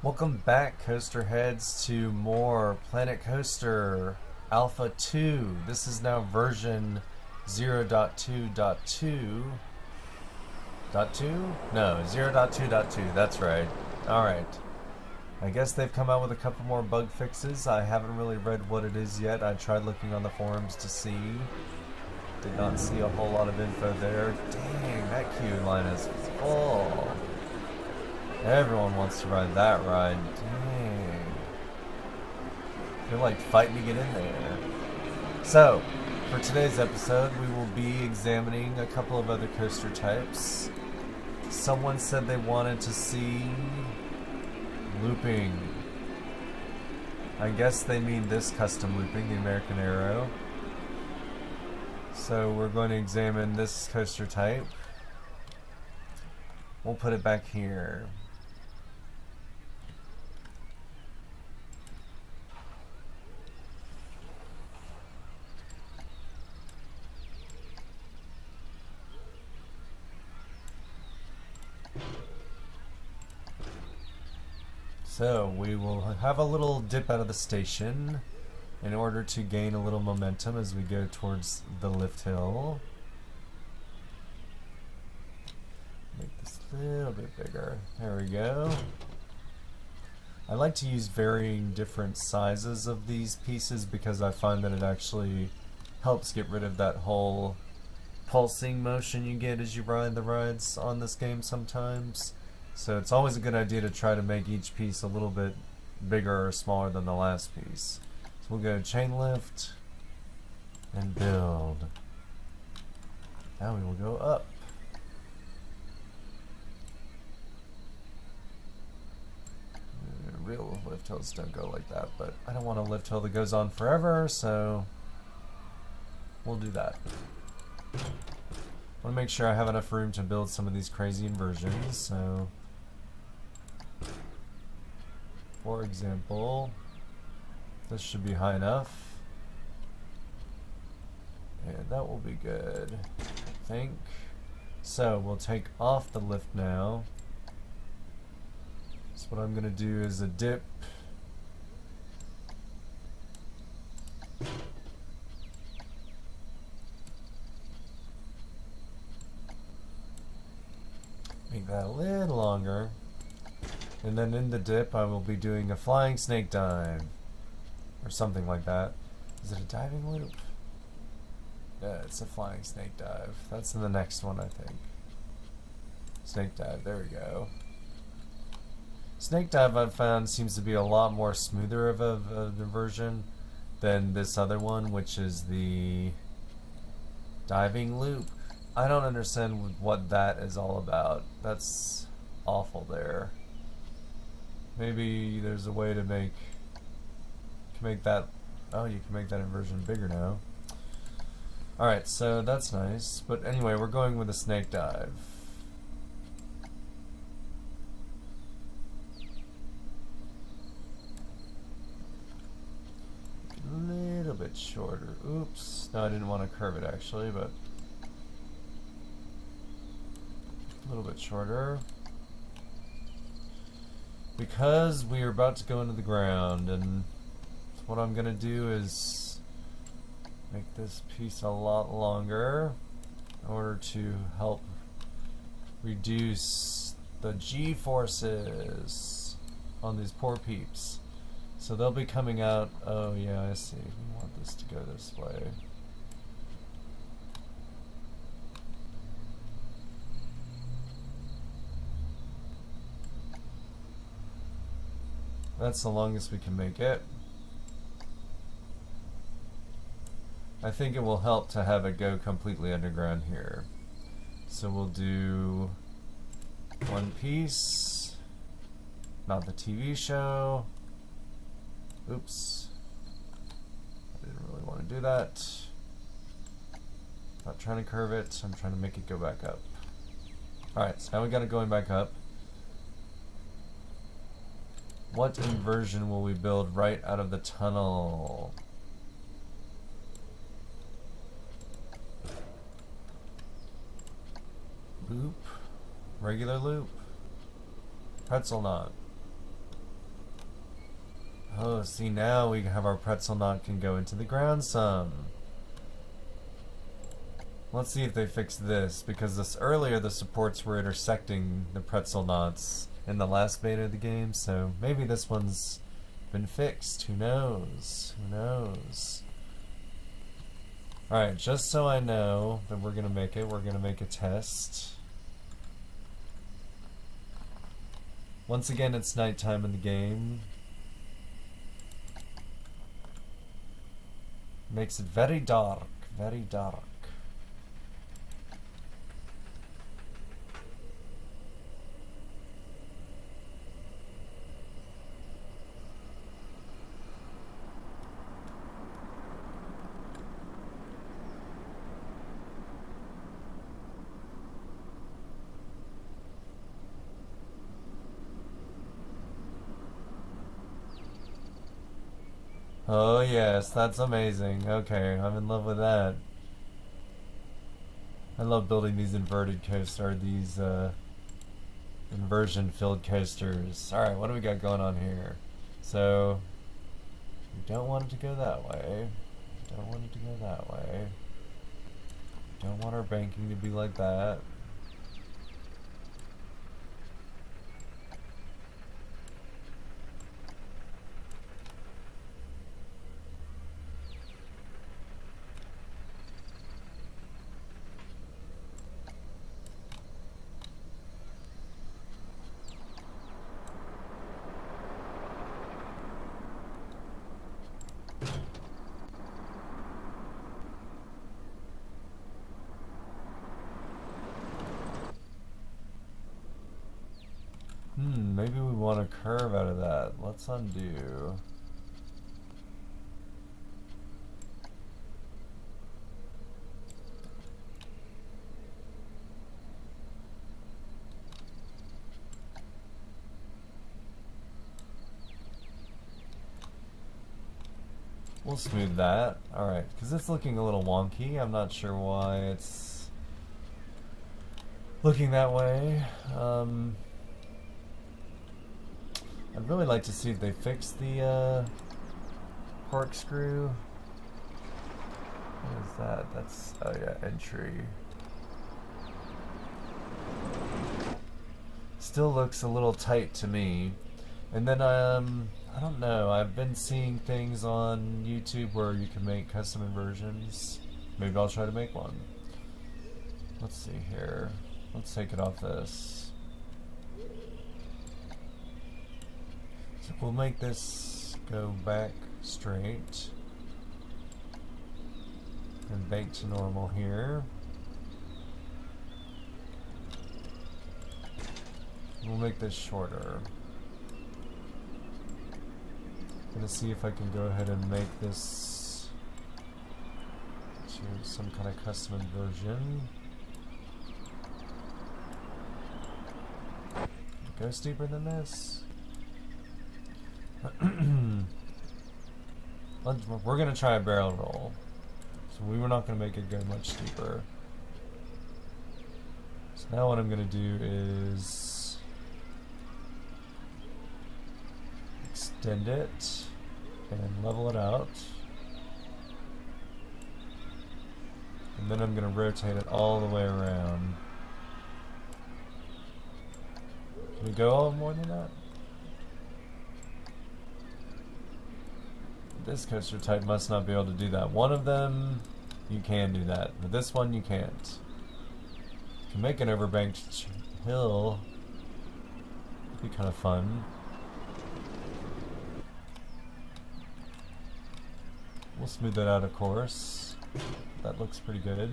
Welcome back, Coaster Heads, to more Planet Coaster Alpha 2. This is now version 0.2.2. Dot 2? No, 0.2.2, that's right. Alright. I guess they've come out with a couple more bug fixes. I haven't really read what it is yet. I tried looking on the forums to see. Did not see a whole lot of info there. Dang, that queue line is full. Everyone wants to ride that ride. Dang. They're like fighting to get in there. So, for today's episode, we will be examining a couple of other coaster types. Someone said they wanted to see looping. I guess they mean this custom looping, the American Aero. So we're going to examine this coaster type. We'll put it back here. So we will have a little dip out of the station in order to gain a little momentum as we go towards the lift hill. Make this a little bit bigger. There we go. I like to use varying different sizes of these pieces because I find that it actually helps get rid of that whole pulsing motion you get as you ride the rides on this game sometimes. So it's always a good idea to try to make each piece a little bit bigger or smaller than the last piece. So we'll go chain lift and build. Now we will go up. Real lift hills don't go like that, but I don't want a lift hill that goes on forever, so we'll do that. I want to make sure I have enough room to build some of these crazy inversions, so for example, this should be high enough. And that will be good, I think. So we'll take off the lift now. So what I'm going to do is a dip. Make that a little longer. And then in the dip I will be doing a flying snake dive. Or something like that. Is it a diving loop? Yeah, it's a flying snake dive. That's in the next one, I think. Snake dive, there we go. Snake dive I've found seems to be a lot more smoother of a version than this other one, which is the diving loop. I don't understand what that is all about. That's awful there. Maybe there's a way to make that. Oh, you can make that inversion bigger now. Alright, so that's nice. But anyway, we're going with a snake dive. A little bit shorter. Oops. No, I didn't want to curve it actually, but a little bit shorter. Because we are about to go into the ground, and what I'm going to do is make this piece a lot longer in order to help reduce the G-forces on these poor peeps. So they'll be coming out. Oh yeah, I see. We want this to go this way. That's the longest we can make it. I think it will help to have it go completely underground here. So we'll do one piece, not the TV show. Oops. I didn't really want to do that. Not trying to curve it, I'm trying to make it go back up. Alright, so now we got it going back up. What inversion will we build right out of the tunnel? Loop. Regular loop. Pretzel knot. Oh, see, now we have our pretzel knot can go into the ground some. Let's see if they fix this, because this earlier the supports were intersecting the pretzel knots in the last beta of the game, so maybe this one's been fixed. Who knows? Who knows? Alright, just so I know that we're gonna make it, we're gonna make a test. Once again, it's nighttime in the game. Makes it very dark, very dark. Oh yes, that's amazing. Okay, I'm in love with that. I love building these inverted coasters, these inversion filled coasters. Alright, what do we got going on here? So, we don't want it to go that way. Don't want it to go that way. Don't want our banking to be like that. Maybe we want a curve out of that. Let's undo. We'll smooth that. Alright, because it's looking a little wonky. I'm not sure why it's looking that way. I'd really like to see if they fix the corkscrew. What is that? That's, oh yeah, entry. Still looks a little tight to me. And then I don't know, I've been seeing things on YouTube where you can make custom inversions. Maybe I'll try to make one. Let's see here. Let's take it off this. So we'll make this go back straight. And bank to normal here. We'll make this shorter. I'm gonna see if I can go ahead and make this to some kind of custom inversion. Go steeper than this. We're gonna try a barrel roll. So we were not gonna make it go much steeper. So now what I'm gonna do is extend it and level it out. And then I'm going to rotate it all the way around. Can we go all more than that? This coaster type must not be able to do that. One of them, you can do that, but this one you can't. You can make an overbanked hill. It'd be kind of fun. We'll smooth that out, of course. That looks pretty good.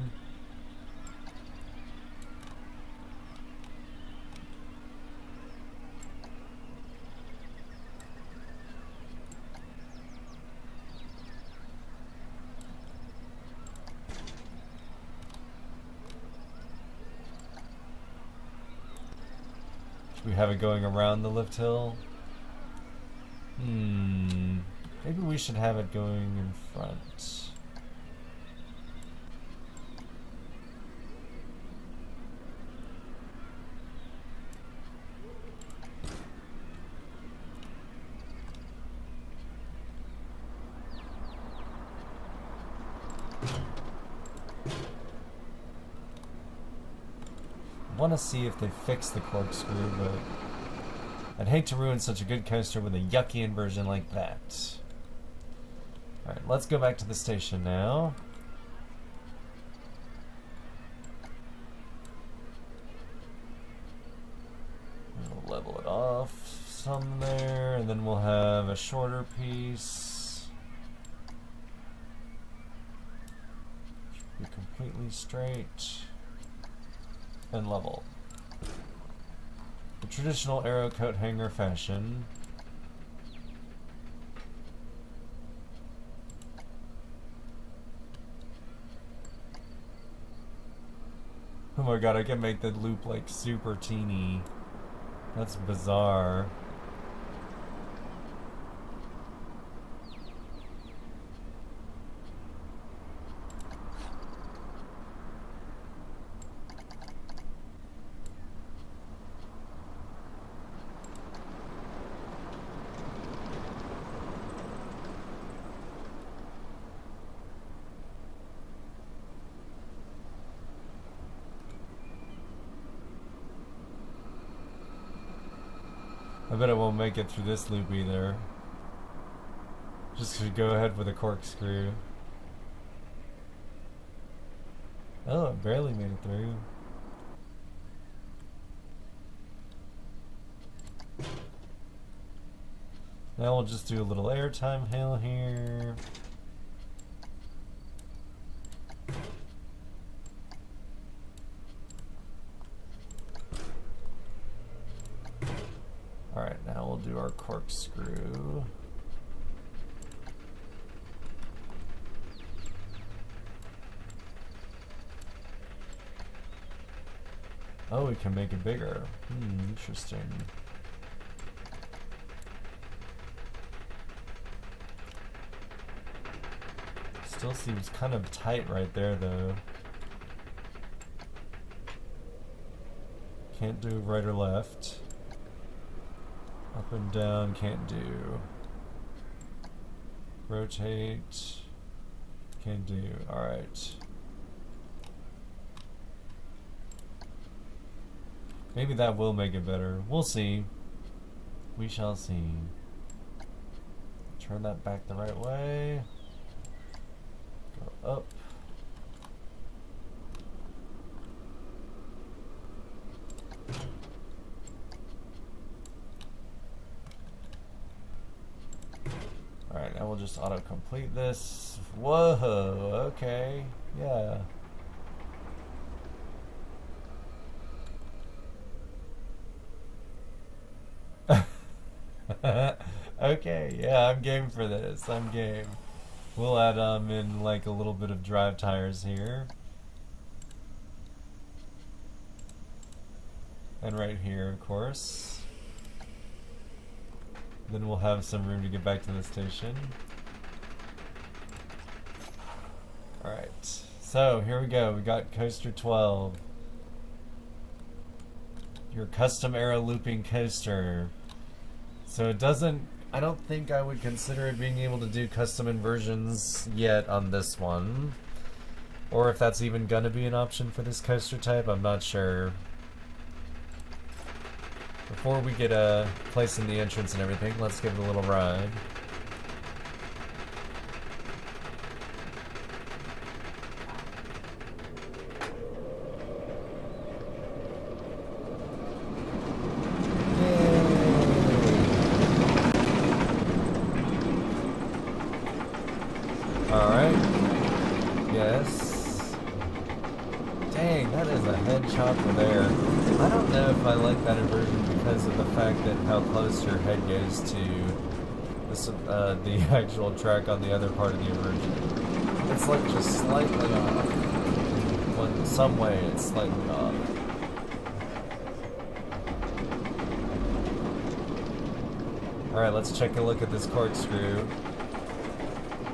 Should we have it going around the lift hill? Maybe we should have it going in front. want to see if they fix the corkscrew, but I'd hate to ruin such a good coaster with a yucky inversion like that. Alright, let's go back to the station now. We'll level it off some there, and then we'll have a shorter piece. Should be completely straight and level. The traditional arrow coat hanger fashion. Oh my god, I can make the loop like super teeny. That's bizarre. I bet it won't make it through this loop either. Just to go ahead with a corkscrew. Oh, it barely made it through. Now we'll just do a little airtime hill here. Alright, now we'll do our corkscrew. Oh, we can make it bigger. Interesting. Still seems kind of tight right there, though. Can't do right or left. Up and down, can't do. Rotate, can't do. Alright. Maybe that will make it better. We'll see. We shall see. Turn that back the right way. Go up. Alright, now we'll just auto-complete this. Whoa, okay, yeah. Okay, yeah, I'm game for this. I'm game. We'll add in like a little bit of drive tires here. And right here, of course. Then we'll have some room to get back to the station. Alright, so here we go. We got Coaster 12. Your custom arrow looping coaster. So it doesn't, I don't think I would consider it being able to do custom inversions yet on this one. Or if that's even gonna be an option for this coaster type, I'm not sure. Before we get a place in the entrance and everything, let's give it a little ride. Alright. Yes. Dang, that is a head chopper there. I don't know if I like that inversion because of the fact that how close your head goes to the actual track on the other part of the inversion. It's like just slightly off. In some way, it's slightly off. Alright, let's take a look at this corkscrew.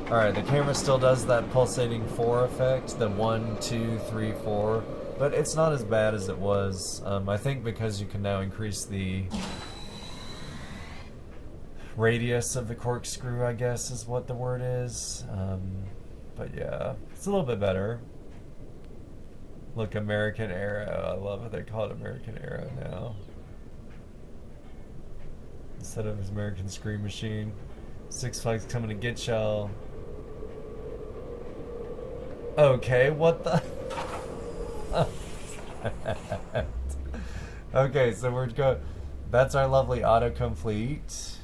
Alright, the camera still does that pulsating 4 effect, the 1, 2, 3, 4, but it's not as bad as it was. I think because you can now increase the radius of the corkscrew, I guess is what the word is. But yeah, it's a little bit better. Look, American Arrow. I love how they call it American Arrow now. Instead of his American Scream Machine. Six Flags coming to get y'all. Okay, what the? Okay, so we're go. That's our lovely autocomplete.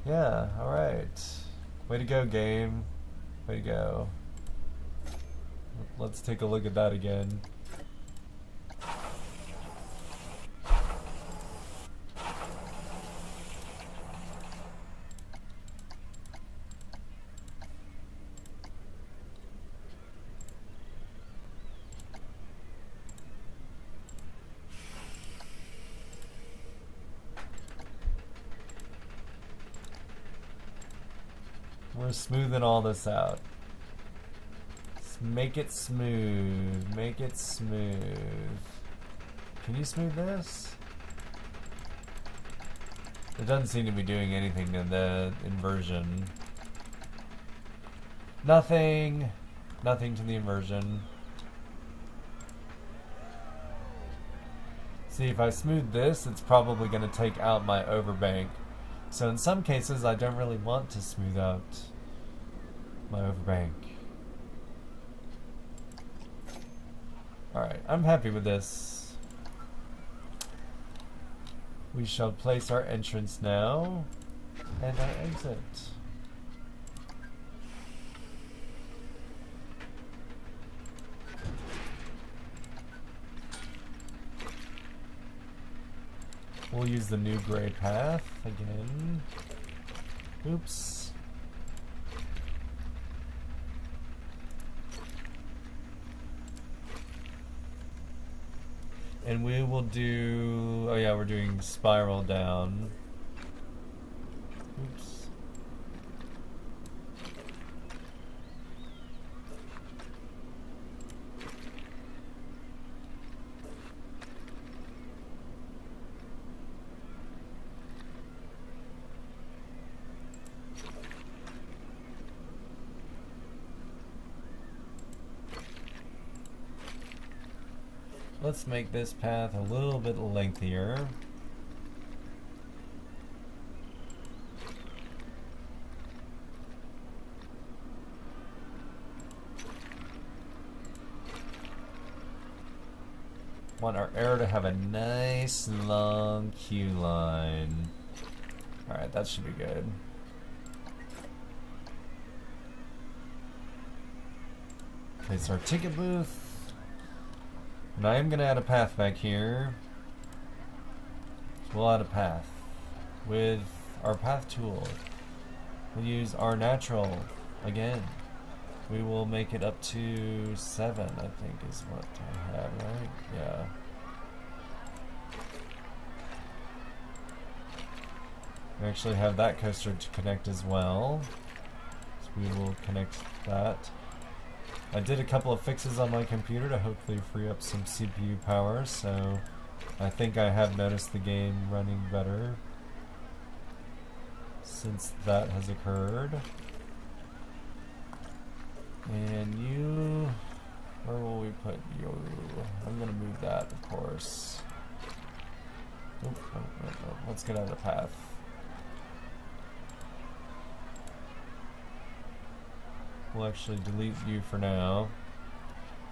Yeah, alright. Way to go, game. Way to go. Let's take a look at that again. We're smoothing all this out. Make it smooth. Make it smooth. Can you smooth this? It doesn't seem to be doing anything to the inversion. Nothing. Nothing to the inversion. See, if I smooth this, it's probably going to take out my overbank. So in some cases, I don't really want to smooth out my overbank. Alright, I'm happy with this. We shall place our entrance now, and our exit. We'll use the new gray path again. Oops. And we will do, oh yeah, we're doing spiral down. Oops. Let's make this path a little bit lengthier. Want our arrow to have a nice long queue line. Alright, that should be good. Place our ticket booth. And I am going to add a path back here. So we'll add a path with our path tool. We'll use our natural again. We will make it up to 7, I think is what I had, right? Yeah. We actually have that coaster to connect as well. So we will connect that. I did a couple of fixes on my computer to hopefully free up some CPU power, so I think I have noticed the game running better since that has occurred. And you, where will we put you? I'm gonna move that, of course. Oop, oh. Let's get out of the path. We'll actually delete you for now.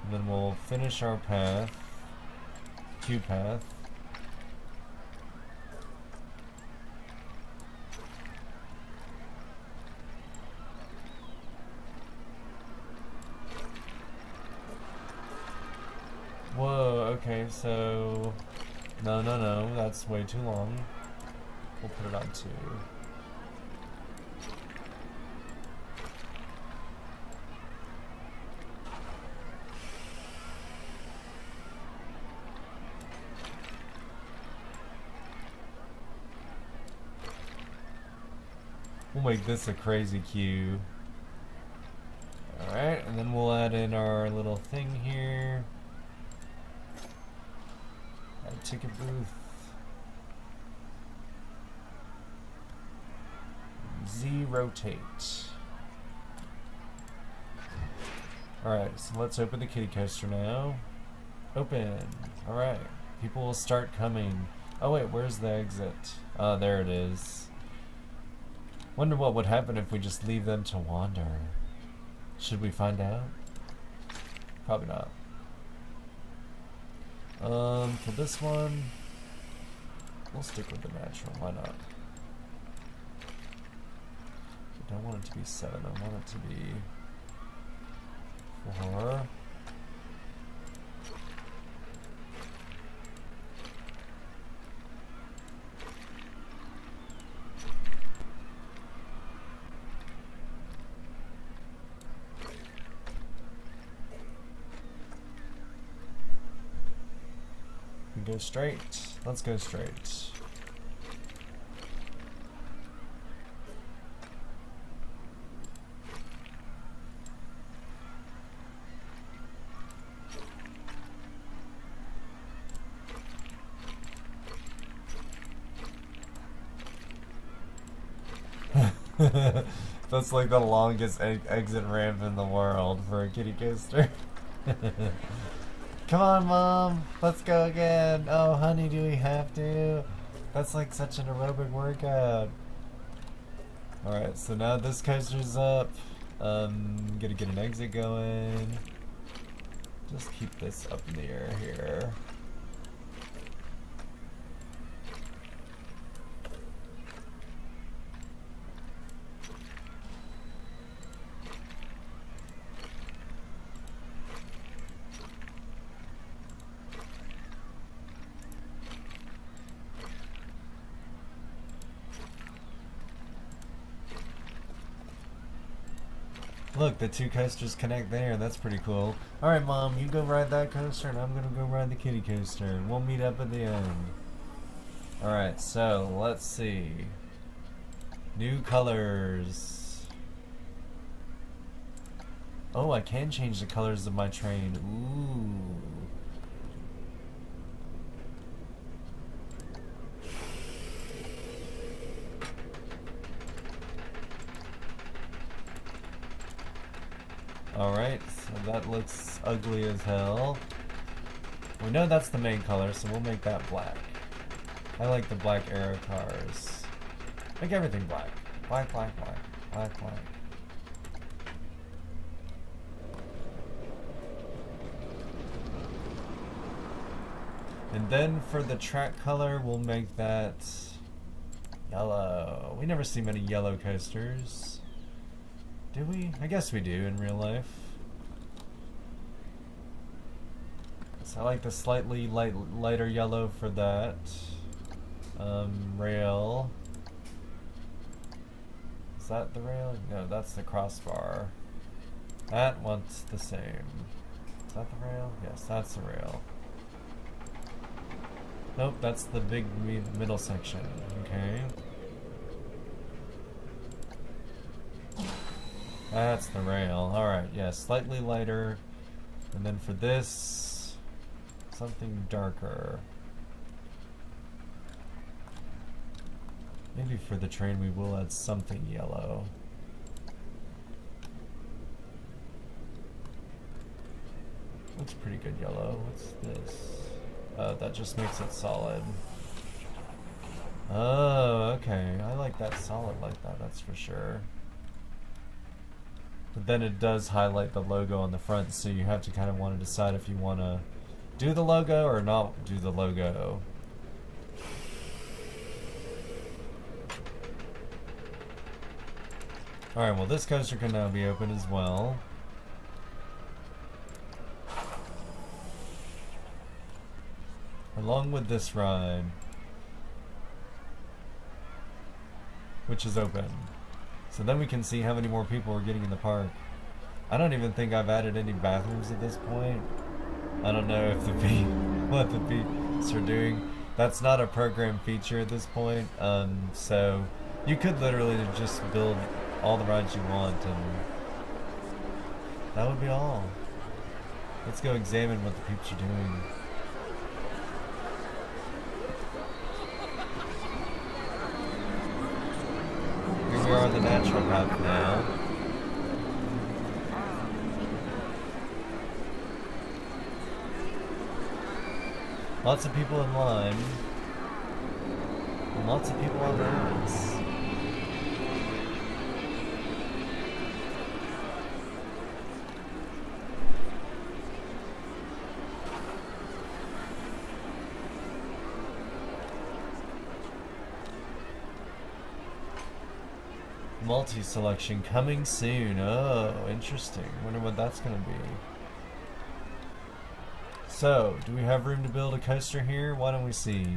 And then we'll finish our path. Queue path. Whoa, okay, so no, that's way too long. We'll put it on 2. We'll make this a crazy queue. Alright, and then we'll add in our little thing here. Our ticket booth. Z rotate. Alright, so let's open the kitty coaster now. Open. Alright. People will start coming. Oh wait, where's the exit? Oh, there it is. Wonder what would happen if we just leave them to wander. Should we find out? Probably not. For this one, we'll stick with the natural. Why not? I don't want it to be 7. I want it to be 4. Go straight. Let's go straight. That's like the longest exit ramp in the world for a kiddie coaster. Come on, Mom. Let's go again. Oh, honey, do we have to? That's like such an aerobic workout. Alright, so now this coaster's up. Gonna get an exit going. Just keep this up in the air here. Look, the two coasters connect there. That's pretty cool. Alright, Mom, you go ride that coaster, and I'm gonna go ride the kitty coaster, and we'll meet up at the end. Alright, so, let's see. New colors. Oh, I can change the colors of my train. Ooh. Alright, so that looks ugly as hell. We know that's the main color, so we'll make that black. I like the black arrow cars. Make everything black. Black, black, black. Black, black. And then for the track color, we'll make that yellow. We never see many yellow coasters. Do we? I guess we do in real life. So I like the slightly lighter yellow for that. Rail. Is that the rail? No, that's the crossbar. That one's the same. Is that the rail? Yes, that's the rail. Nope, that's the big middle section. Okay. That's the rail. Alright, yeah, slightly lighter. And then for this, something darker. Maybe for the train we will add something yellow. Looks pretty good yellow. What's this? That just makes it solid. Oh, okay. I like that solid like that, that's for sure. But then it does highlight the logo on the front, so you have to kind of want to decide if you want to do the logo or not do the logo. Alright, well this coaster can now be open as well. Along with this ride, which is open. So then we can see how many more people are getting in the park. I don't even think I've added any bathrooms at this point. I don't know if what the beats are doing. That's not a program feature at this point. So you could literally just build all the rides you want, and that would be all. Let's go examine what the peeps are doing. Here we are on the natural path now. Lots of people in line. And lots of people on the ice. Multi-selection coming soon. Oh, interesting. Wonder what that's gonna be. So, do we have room to build a coaster here? Why don't we see?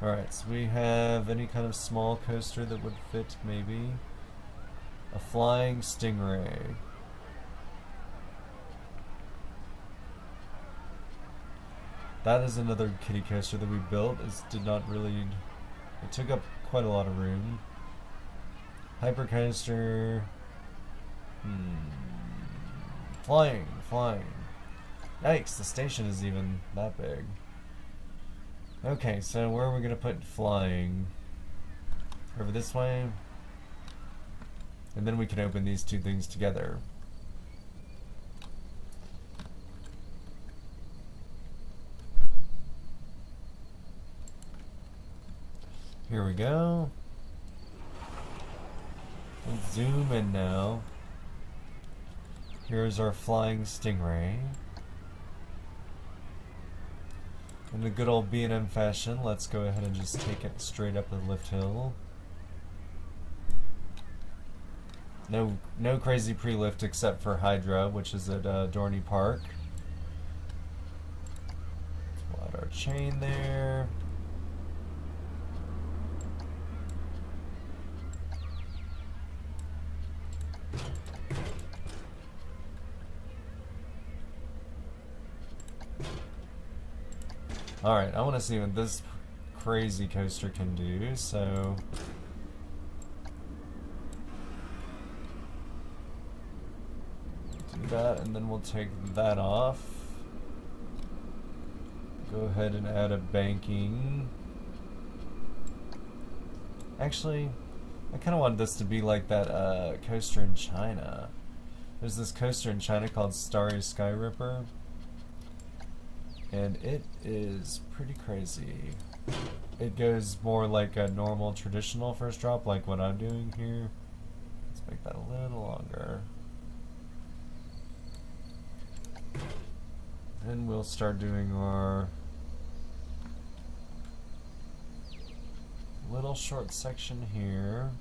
Alright, so we have any kind of small coaster that would fit, maybe. A flying stingray. That is another kiddie coaster that we built. It did not really... It took up quite a lot of room. Hypercoaster. Flying. Yikes, the station is even that big. Okay, so where are we gonna put flying? Over this way? And then we can open these two things together. Here we go. Let's zoom in now. Here's our flying stingray. In the good old B&M fashion, let's go ahead and just take it straight up the lift hill. No crazy pre-lift except for Hydra, which is at Dorney Park. Let's add our chain there. Alright, I want to see what this crazy coaster can do, so... do that, and then we'll take that off. Go ahead and add a banking. Actually, I kind of wanted this to be like that coaster in China. There's this coaster in China called Starry Sky Ripper. And it is pretty crazy. It goes more like a normal traditional first drop, like what I'm doing here. Let's make that a little longer. And we'll start doing our little short section here.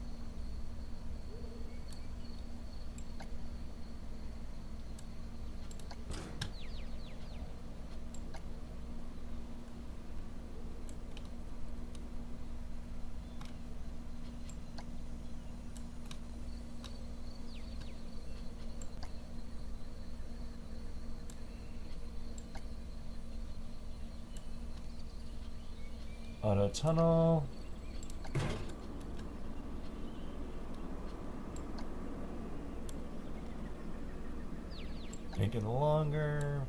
Auto tunnel. Make it longer.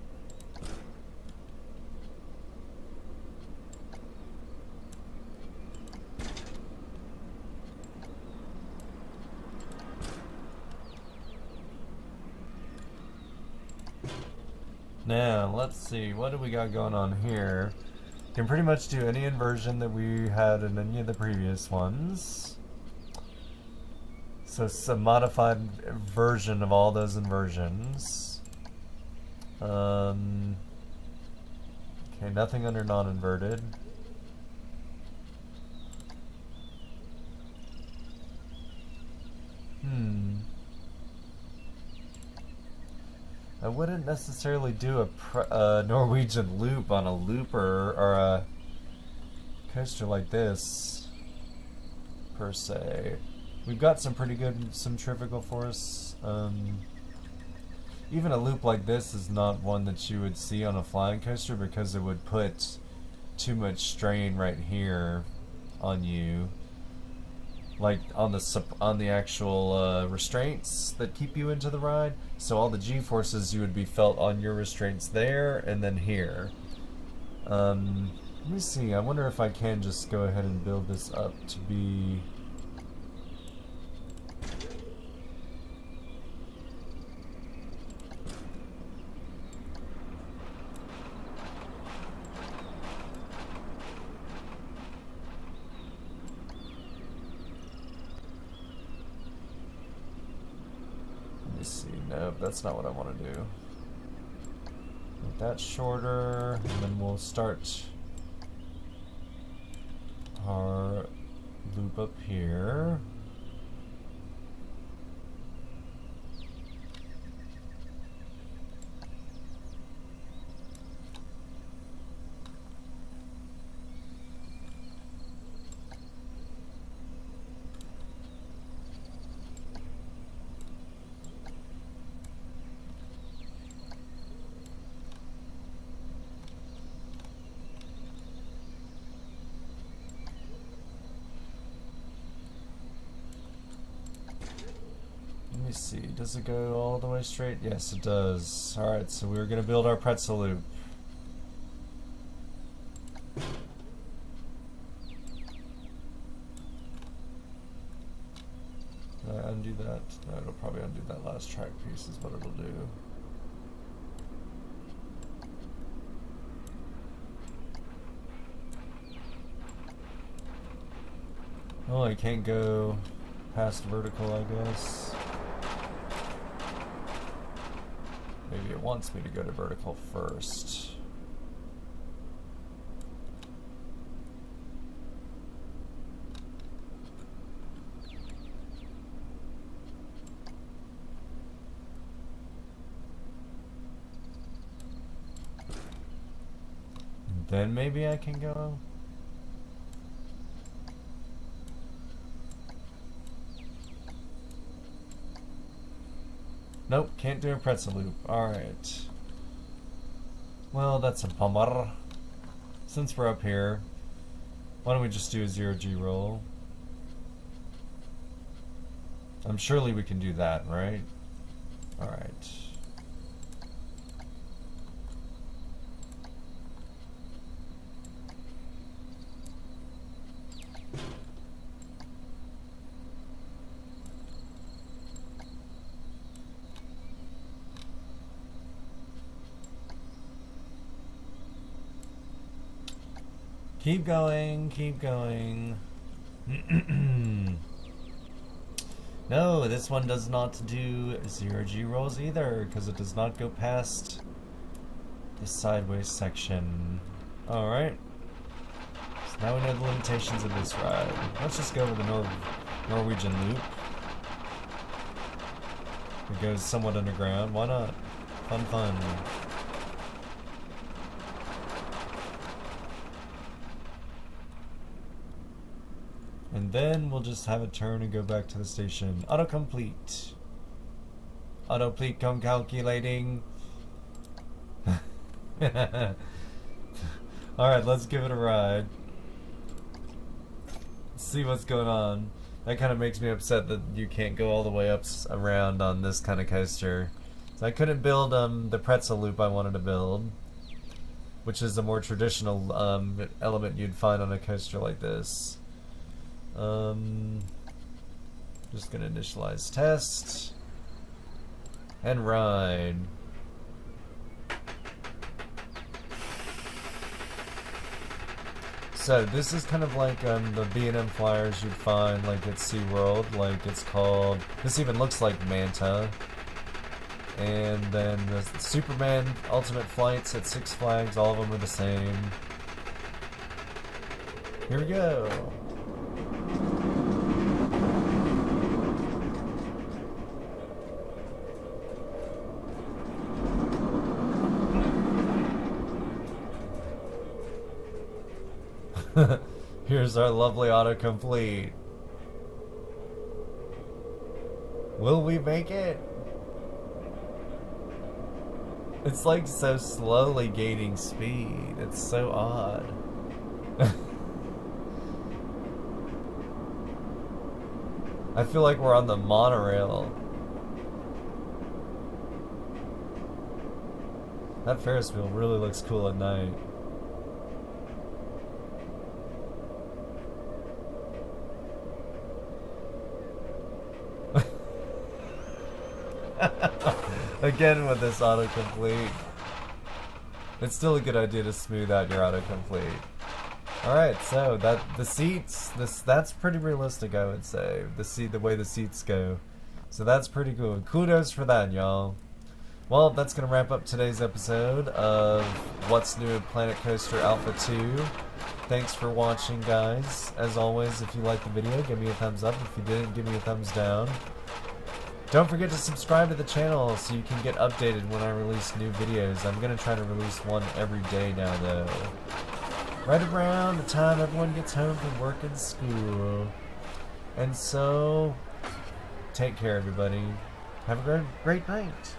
Now, let's see, what do we got going on here? Can pretty much do any inversion that we had in any of the previous ones. So it's a modified version of all those inversions. Okay, nothing under non-inverted. I wouldn't necessarily do a Norwegian loop on a looper or a coaster like this, per se. We've got some pretty good centrifugal force. Even a loop like this is not one that you would see on a flying coaster because it would put too much strain right here on you. Like on the actual restraints that keep you into the ride. So all the G-forces you would be felt on your restraints there and then here. Let me see, I wonder if I can just go ahead and build this up to be... nope, that's not what I want to do. Make that shorter, and then we'll start our loop up here. Let me see, does it go all the way straight? Yes, it does. Alright, so we're going to build our pretzel loop. Did I undo that? No, it'll probably undo that last track piece is what it'll do. Oh, I can't go past vertical, I guess. Maybe it wants me to go to vertical first. And then maybe I can go. Nope, can't do a pretzel loop. Alright. Well, that's a bummer. Since we're up here, why don't we just do a 0G roll? Surely we can do that, right? Alright. Keep going, keep going. No, this one does not do 0G rolls either, because it does not go past the sideways section. Alright. So now we know the limitations of this ride. Let's just go with the Norwegian loop. It goes somewhat underground. Why not? Fun, fun. And then we'll just have it turn and go back to the station. Autocomplete. Autocomplete come calculating. Alright, let's give it a ride. Let's see what's going on. That kind of makes me upset that you can't go all the way up around on this kind of coaster. So I couldn't build the pretzel loop I wanted to build, which is a more traditional element you'd find on a coaster like this. Just gonna initialize test and ride. So this is kind of like the B&M flyers you'd find like at SeaWorld, like it's called, this even looks like Manta. And then the Superman Ultimate Flights at Six Flags, all of them are the same. Here we go. Here's our lovely autocomplete. Will we make it? It's like so slowly gaining speed. It's so odd. I feel like we're on the monorail. That Ferris wheel really looks cool at night. Again with this autocomplete. It's still a good idea to smooth out your autocomplete. Alright, so the seats, that's pretty realistic, I would say. The way the seats go. So that's pretty cool. Kudos for that, y'all. Well, that's going to wrap up today's episode of What's New at Planet Coaster Alpha 2. Thanks for watching, guys. As always, if you liked the video, give me a thumbs up. If you didn't, give me a thumbs down. Don't forget to subscribe to the channel so you can get updated when I release new videos. I'm going to try to release one every day now, though. Right around the time everyone gets home from work and school. And so, take care, everybody. Have a great night.